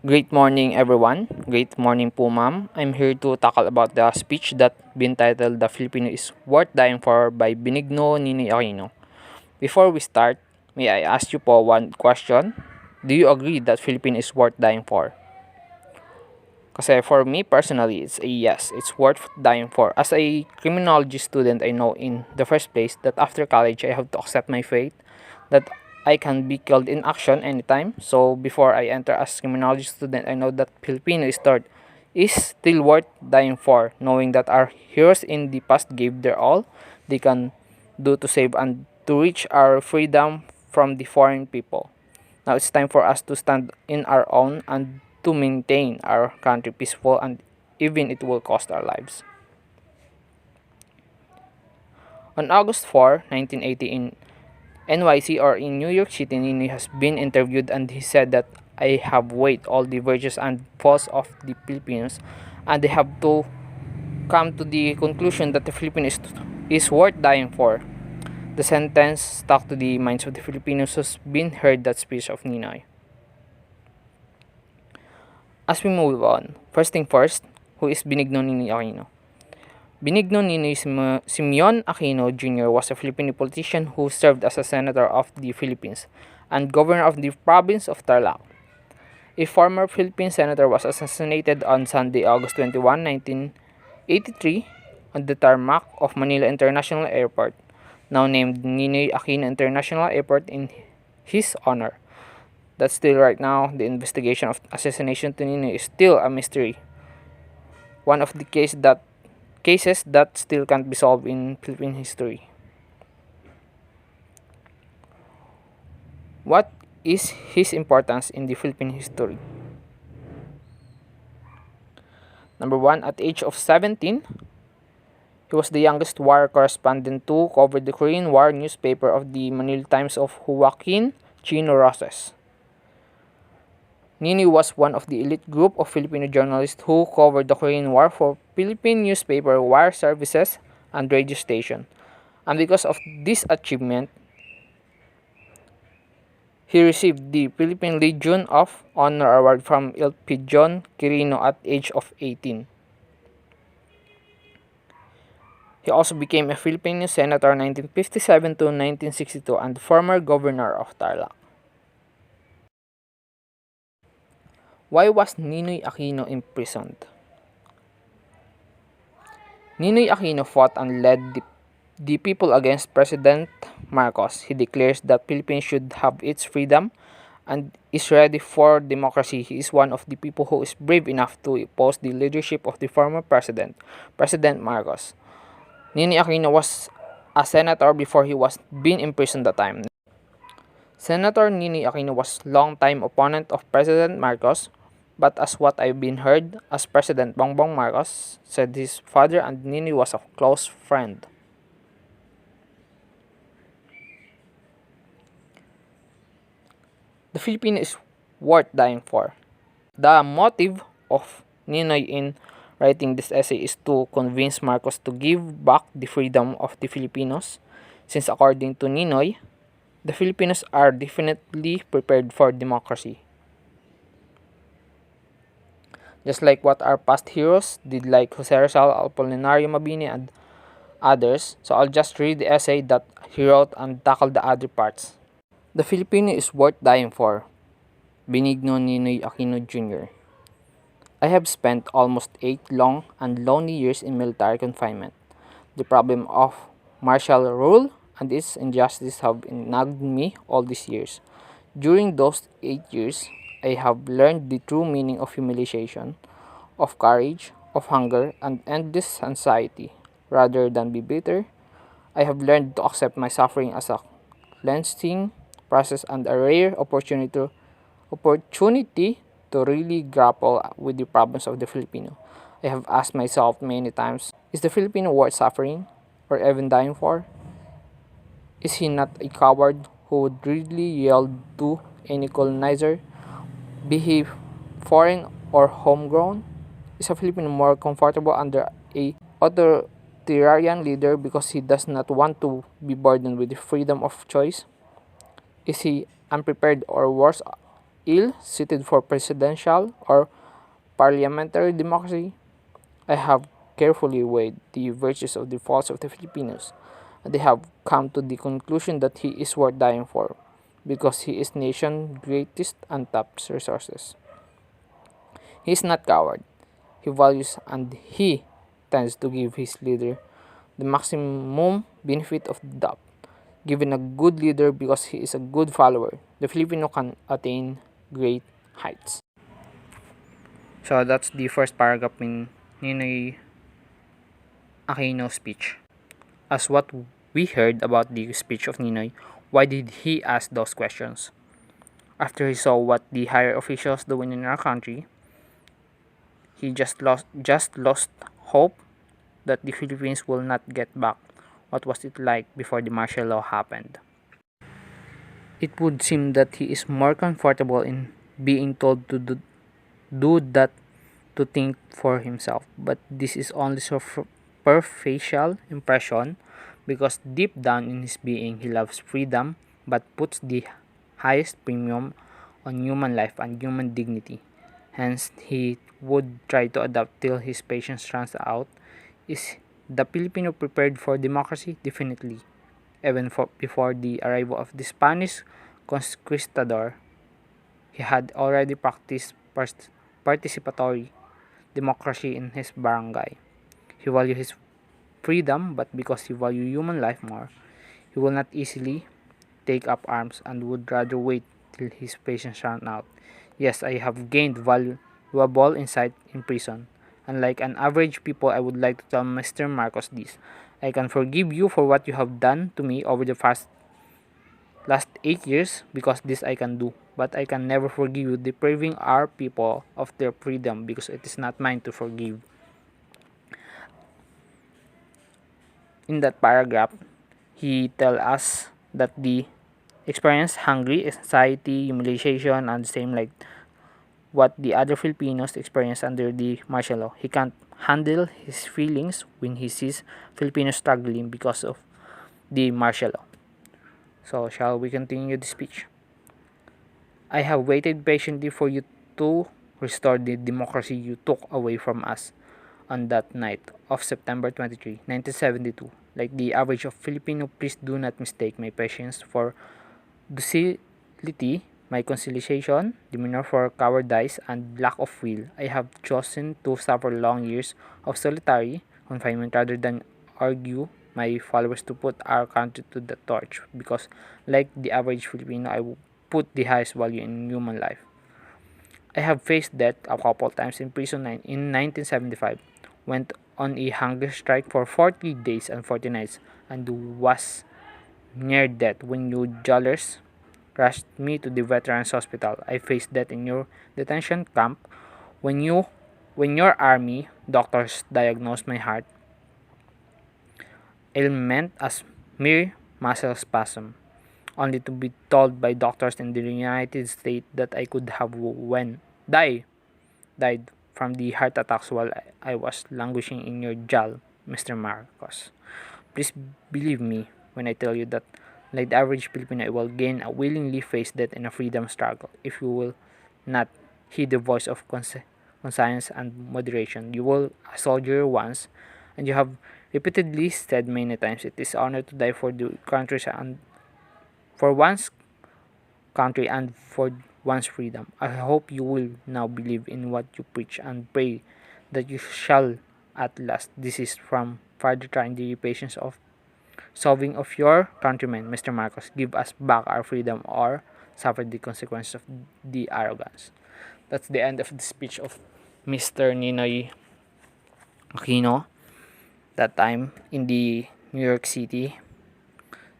Great morning everyone. Great morning po ma'am. I'm here to tackle about the speech that been titled The Filipino is Worth Dying For by BENIGNO Ninoy Aquino. Before we start, may I ask you po one question? Do you agree that Filipino is worth dying for? Kasi for me personally, it's a yes. It's worth dying for. As a criminology student, I know in the first place that after college, I have to accept my fate. That I can be killed in action anytime. So before I enter as criminology student, I know that Filipino is still worth dying for, knowing that our heroes in the past gave their all they can do to save and to reach our freedom from the foreign people. Now it's time for us to stand in our own and to maintain our country peaceful and even it will cost our lives. On August 4, 1980 in NYC or in New York City, Ninoy has been interviewed and he said that I have weighed all the virtues and faults of the Filipinos and they have to come to the conclusion that the Philippines is worth dying for. The sentence stuck to the minds of the Filipinos who's been heard that speech of Ninoy. As we move on, first thing first, who is Benigno Ninoy Aquino? Benigno Ninoy Simeon Aquino Jr. was a Filipino politician who served as a senator of the Philippines and governor of the province of Tarlac. A former Philippine senator was assassinated on Sunday, August 21, 1983 on the tarmac of Manila International Airport, now named Ninoy Aquino International Airport in his honor. That still right now, the investigation of assassination to Ninoy is still a mystery. One of the cases that still can't be solved in Philippine history. What is his importance in the Philippine history? Number one, at the age of 17, he was the youngest war correspondent to cover the Korean War newspaper of the Manila Times of Joaquin Chino Roses. Ninoy was one of the elite group of Filipino journalists who covered the Korean War for Philippine newspaper, wire services, and radio station. And because of this achievement, he received the Philippine Legion of Honor Award from Il Pigeon Quirino at age of 18. He also became a Filipino senator 1957 to 1962 and former governor of Tarlac. Why was Ninoy Aquino imprisoned? Ninoy Aquino fought and led the people against President Marcos. He declares that Philippines should have its freedom and is ready for democracy. He is one of the people who is brave enough to oppose the leadership of the former President Marcos. Ninoy Aquino was a senator before he was being imprisoned that time. Senator Ninoy Aquino was long-time opponent of President Marcos, but as what I've been heard, as President Bongbong Marcos said his father and Ninoy was a close friend. The Filipino is worth dying for. The motive of Ninoy in writing this essay is to convince Marcos to give back the freedom of the Filipinos, since according to Ninoy, the Filipinos are definitely prepared for democracy. Just like what our past heroes did, like Jose Rizal, Apolinario Mabini, and others. So I'll just read the essay that he wrote and tackle the other parts. The Filipino is worth dying for. Benigno Ninoy Aquino Jr. I have spent almost 8 long and lonely years in military confinement. The problem of martial rule and its injustice have nagged me all these years. During those 8 years, I have learned the true meaning of humiliation, of courage, of hunger, and endless anxiety. Rather than be bitter, I have learned to accept my suffering as a cleansing process and a rare opportunity to really grapple with the problems of the Filipino. I have asked myself many times, is the Filipino worth suffering or even dying for? Is he not a coward who would really yield to any colonizer, be he foreign or homegrown? Is a Filipino more comfortable under a authoritarian leader because he does not want to be burdened with the freedom of choice? Is he unprepared or worse ill-suited for presidential or parliamentary democracy? I have carefully weighed the virtues of the faults of the Filipinos, and they have come to the conclusion that he is worth dying for, because he is nation's greatest untapped resources. He is not coward. He values and he tends to give his leader the maximum benefit of the doubt. Given a good leader because he is a good follower, the Filipino can attain great heights. So that's the first paragraph in Ninoy Aquino's speech. As what we heard about the speech of Ninoy, why did he ask those questions? After he saw what the higher officials doing in our country, he just lost hope that the Philippines will not get back what was it like before the martial law happened. It would seem that he is more comfortable in being told to do that to think for himself, but this is only superficial impression, because deep down in his being he loves freedom but puts the highest premium on human life and human dignity. Hence, he would try to adapt till his patience runs out. Is the Filipino prepared for democracy? Definitely. Even before the arrival of the Spanish conquistador, he had already practiced participatory democracy in his barangay. He valued his freedom, but because he valued human life more, he will not easily take up arms and would rather wait till his patience ran out. Yes, I have gained valuable insight in prison. Unlike an average people, I would like to tell Mr. Marcos this. I can forgive you for what you have done to me over the last 8 years, because this I can do. But I can never forgive you depriving our people of their freedom, because it is not mine to forgive. In that paragraph, he tells us that the experience hungry, anxiety, humiliation, and the same like what the other Filipinos experience under the martial law. He can't handle his feelings when he sees Filipinos struggling because of the martial law. So, shall we continue the speech? I have waited patiently for you to restore the democracy you took away from us on that night of September 23, 1972. Like the average of Filipino, please do not mistake my patience for docility, my conciliation, demeanor for cowardice, and lack of will. I have chosen to suffer long years of solitary confinement rather than argue my followers to put our country to the torch, because, like the average Filipino, I put the highest value in human life. I have faced death a couple times in prison in 1975, went on a hunger strike for 40 days and 40 nights, and was near death when you jailers rushed me to the Veterans Hospital. I faced death in your detention camp when your army doctors diagnosed my heart ailment as mere muscle spasm, only to be told by doctors in the United States that I could have died from the heart attacks while I was languishing in your jail, Mr. Marcos. Please believe me when I tell you that, like the average Filipino, I will gain a willingly face death in a freedom struggle if you will not heed the voice of conscience and moderation. You were a soldier once, and you have repeatedly said many times it is honor to die for the country and for one's country and for one's freedom. I hope you will now believe in what you preach and pray that you shall at last desist from further trying the patience of solving of your countrymen, Mr. Marcos. Give us back our freedom or suffer the consequences of the arrogance. That's the end of the speech of Mr. Ninoy Aquino that time in the New York City.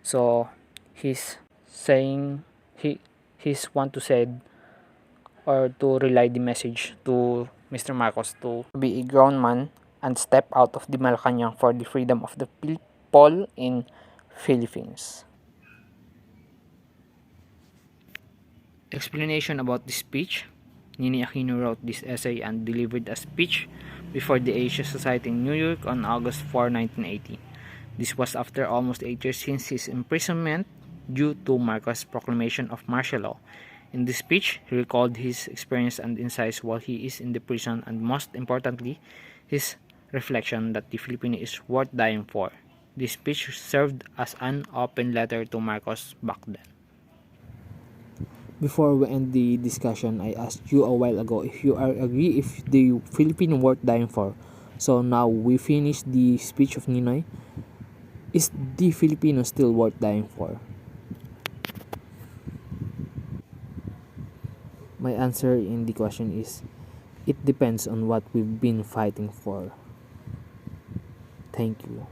So he's saying he's want to say or to relay the message to Mr. Marcos to be a grown man and step out of the Malacanang for the freedom of the people in Philippines. Explanation about the speech. Ninoy Aquino wrote this essay and delivered a speech before the Asia Society in New York on August 4, 1980. This was after almost 8 years since his imprisonment due to Marcos' proclamation of martial law. In this speech, he recalled his experience and insights while he is in the prison, and most importantly, his reflection that the Filipino is worth dying for. This speech served as an open letter to Marcos back then. Before we end the discussion, I asked you a while ago if you are agree if the Filipino worth dying for. So now we finish the speech of Ninoy. Is the Filipino still worth dying for? My answer in the question is it depends on what we've been fighting for. Thank you.